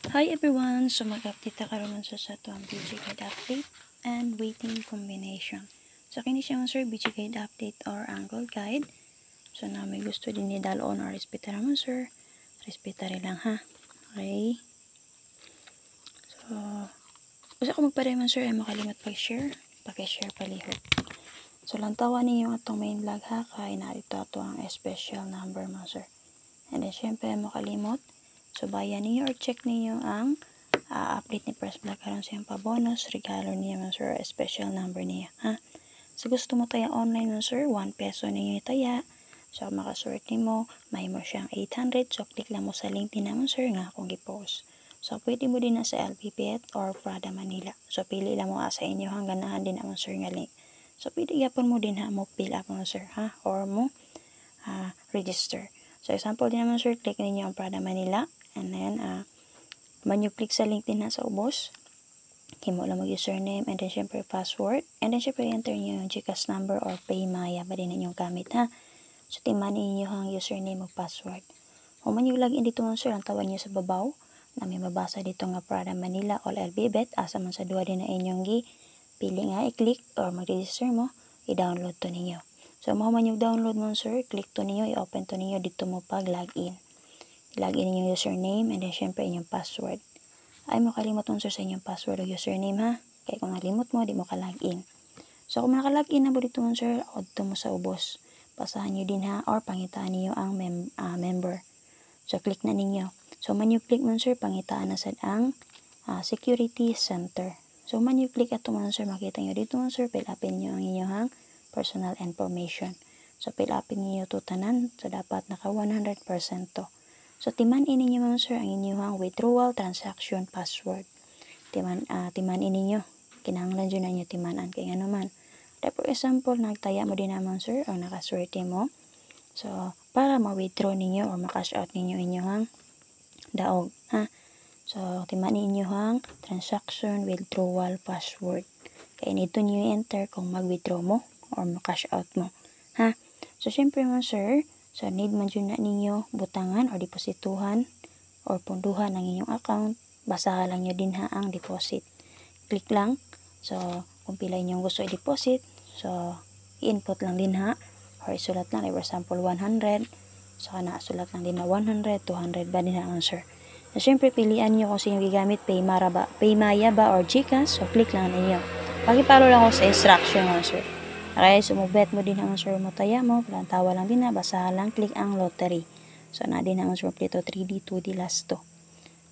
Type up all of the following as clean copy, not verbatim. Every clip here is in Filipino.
Hi everyone! So mag-update ka naman sa tuwang BG Guide update and waiting combination. So kini siya sir BG Guide update or angle guide. So na may gusto din ni dalon or respetar naman sir. Respetare lang ha. Okay. So gusto ko magpare man sir ay makalimot pag-share. Paki-share palihog. So lantawan niyo atong main vlog ha kay narito ato ang special number mo sir. And then syempre makalimot. So bayan niyo or check niyo ang update ni Press Vlog karon siyang pa-bonus regalo niya man sir, special number niya ha. So gusto mo taya online man sir, 1 peso ninyo itaya. So makasort nimo, may mo siyang 800. So click lang mo sa link din naman sir nga akong gi-post. So pwede mo din na sa LPPet or Prada Manila. So pili lang mo sa inyo hanggang ganahan din naman sir nga link. So pwede yapon mo din ha mo fill up mo sir ha or mo register. So example din naman sir, click ninyo ang Prada Manila and then man you click sa link din na sa ubos, himo lang mag username and then syempre password and then syempre enter nyo yung GCash number or Paymaya ba din inyong gamit ha. So timan ninyo ang username o password. Kung man yung login dito sir, ang tawag nyo sa babaw na may mabasa dito nga Prada Manila or LBBet asa man sa duwa din na inyong pili nga i-click or mag-register mo, i-download to ninyo. So mo man yung download mo sir, click to ninyo, i-open to ninyo dito mo pag login. Login niyo yung username and then syempre inyong password. Ay mo kalimot mo sir sa inyong password o username ha. Kaya kung nalimot mo, di mo ka login. So kung naka-login na mo dito mo sir, odto mo sa ubos. Pasahan nyo din ha or pangitaan niyo ang member. So click na ninyo. So man you click mo sir, pangitaan na sad ang security center. So man you click ato mo sir, makita nyo dito mo sir, fill upin nyo ang inyong personal information. So fill upin niyo to tanan. So dapat naka 100% to. So timan ini niyo mga sir ang inyong withdrawal transaction password. Timan ini niyo. Kinahanglan jud na niyo timanan kay ngano man. For example, nagtaya mo din naman sir o nakaswerte mo. So para ma-withdraw ninyo or ma-cash out ninyo inyong daog ha. So timan ninyo ang transaction withdrawal password. Kaya nito niyo enter kung mag-withdraw mo or ma-cash out mo ha. So syempre mo sir, so need man dyan na ninyo butangan o deposituhan or punduhan ng inyong account. Basahan lang nyo din ha ang deposit. Click lang. So kung pila inyong gusto i-deposit, so i-input lang din ha. Or isulat lang, for example 100. So kana sulat lang din na 100, 200 ba din ha sir. So syempre pilian nyo kung sino gigamit, Paymaya ba or GCash. So click lang ninyo. Pagipalo lang ako sa instruction mo sir. Okay, so bet mo din naman sir mo taya mo, tawa lang din na, basta lang click ang lottery. So na din naman sir plito 3D, 2D last to.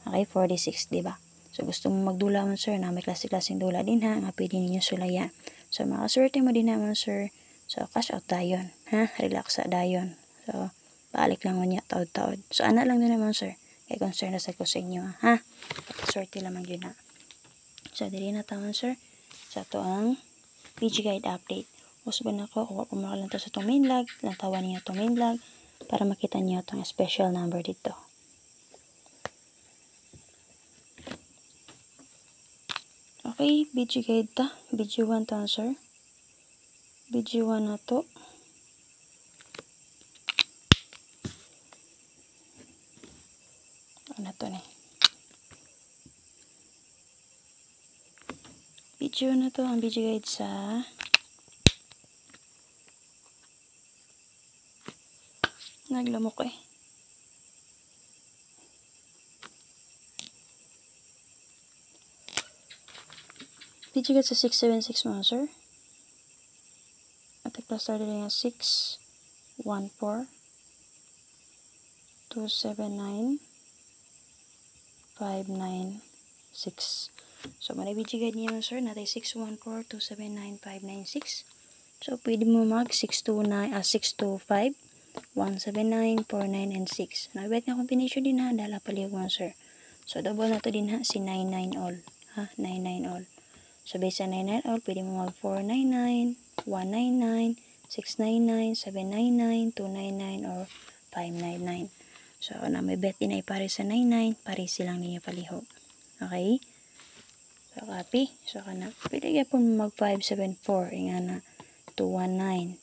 Okay, 46, diba? So gusto mo magdula mo sir, na may klase-klaseng dula din ha, nga pwede ninyo sulaya. So makaswerte mo din naman sir, so cash out dayon, ha, relax sa dayon. So balik lang mo niya, taod-taod. So ana lang din naman sir, kay concern na sa ko sa inyo ha, swerte lamang yun ha. So dili na taman sir, sa to ang PG Guide update. Usban ako, kuha po makalanto sa itong main log, lantawan niyo itong main log, para makita niyo itong special number dito. Okay, BG Guide ta, BG1 ta sir. BG1 na to. Ano to ni? BG1 na to, ang BG Guide sa naglamok BG Guide sa 676 mga sir. At i-plus started nga 6, 1, 4, 2, 7, 9, 5, 9, 6. So, manibigay guide niya sir, natay 614-279-596. So, pwede mo mag 625, 179, 49, and 6. Nabibet nga combination din ha, dala palihog mo sir. So, double na to din ha, si 99 all. Ha, 99 all. So, based sa 99 all, pwede mo mag 499, 199, 699, 799, 299, or 599. So, na may bet din ay pare sa 99, pare silang niya palihog. Okay? So, copy. So, kana. Pwede ka po mag 574. Nga na 219.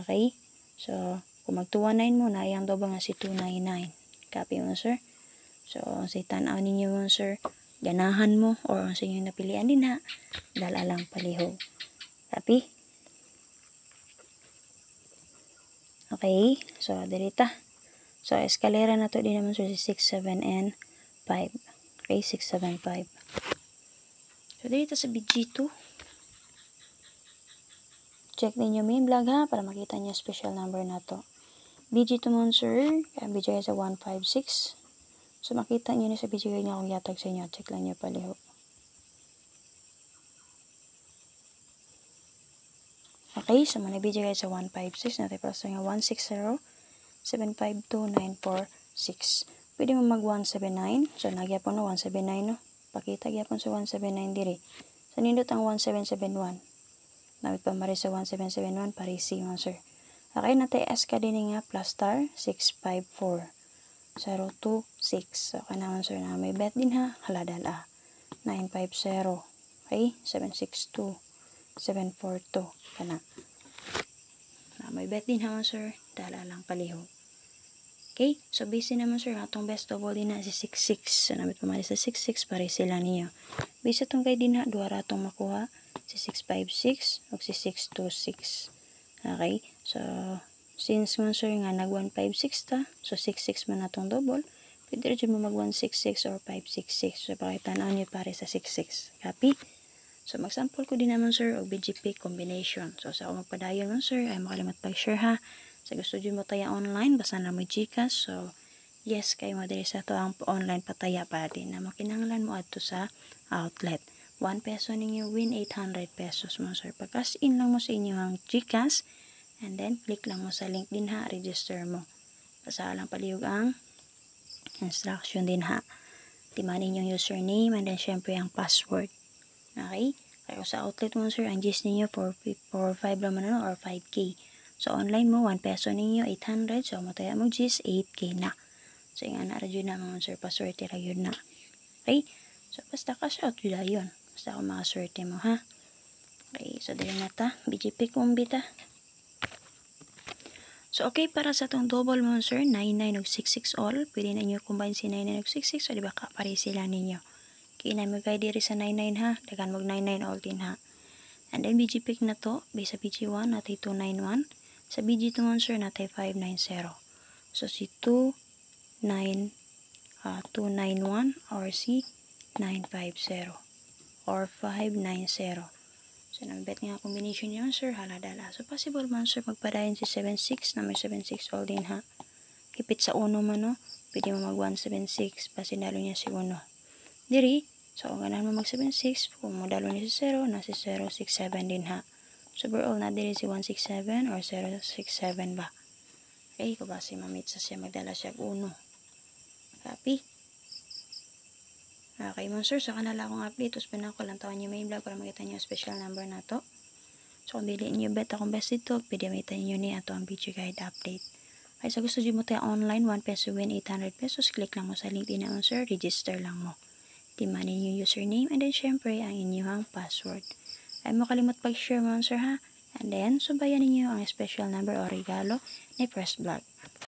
Okay? So, kung mag 219 mo, na yung doba nga si 299. Copy mo, sir. So, sa tanaw ninyo mo sir, ganahan mo or ang sa inyo napilian din ha, dala lang palihog. Tapi? Okay, so dirita. So, eskalera na to din naman sir si 6, 7, and 5. Okay, 6, 7, 5. So, dirita sa BG2. Check ninyo main vlog ha, para makita niyo special number na to. BG2 mo sir, BG sa 156. So, makita niyo na sa BG niya kung yatag sa inyo. Check lang niyo palihog. Okay, so manabidyo guys sa 156. Natin para sa nga 160, 752, 946. Pwede mo mag 179. So, nagyapon na 179, no? Pakita gyapon sa 179 diri. So, nindot ang 1771. Namit pa mari sa 1771, parisi mo, sir. Okay, natay S ka din nga, plus star, 654. 026. So, kanaman, sir, na may bet din ha. Haladala. 950. Okay, 762. 742. Kana. May bet din naman sir. Dala lang palihog. Okay. So base naman sir. Atong best double din na si 66. So namit pamali sa 66. Pare sila niyo. Base atong kay din na. Duwa ratong makuha. Si 656. O si 626. Okay. So since man sir nga nag 156 ta. So 66 man atong double. Pwede rin mo mag 166 or 566. So pakita na niyo pare sa 66. Copy. So, mag-sample ko din naman, sir, og BGP combination. So, sa ako magpadayon mo, sir, ay makalimot pag-share, ha. Sa gusto dyan mo taya online, basta na mo Gcash. So, yes, kayo mo diri sa to ang online pataya pa din na makinanglan mo adto sa outlet. 1 peso ninyo win 800 pesos mo, sir. Pag-cash in lang mo sa inyong Gcash, and then, click lang mo sa link din, ha, register mo. Basta lang palihog ang instruction din, ha. Timanin yung username, and then, syempre, ang password. Okay? Kaya sa outlet mo, sir, ang gist ninyo for 5 naman or 5K. So, online mo, 1 peso ninyo, 800. So, mataya mo gist, 8K na. So, yung ana yun na mga sir, paswerte ra yun na. Okay? So, basta cash out yun yun. Basta ako makaswerte mo, ha? Okay, so, dali na ta. BGP kumbita. So, okay, para sa itong double mo, sir, 99 ug 66 all. Pwede na nyo combine si 99 ug 66. So, diba, kapare sila ninyo. Kina mo kay diri sa 99 ha. Dagan mag 99 all din ha. And then BG pick na to. Base sa BG1 natay 291. Sa BG2 monster natay 590. So si 291 or si 950 or 590. So nabet nga combination niya monster haladala. So possible monster magpadayon si 76 na may 76 all din ha. Kipit sa uno man no. Pwede mo mag 176 pasinalo niya si uno. Diri, so kung ganahan mo mag 76, kung modalo ni si 0, na si 067 din ha. So overall na diri si 167 or 067 ba. Okay, kung basi mamit sa siya magdala siya 1. Copy. Okay, monster, so kanala akong update. Tapos pinako lang tawon nyo may vlog para makita nyo special number na to. So kung dili nyo bet akong best dito, pwede makita nyo ni ato ang video guide update. Okay, so gusto nyo mo tayo online, 1 peso win 800 pesos. Click lang mo sa link din na monster, register lang mo. Timanin yung username, and then syempre ang inyong password. Ay mo kalimot pag-share mo, sir, ha? And then, subayan ninyo ang special number o regalo ni Press Vlog.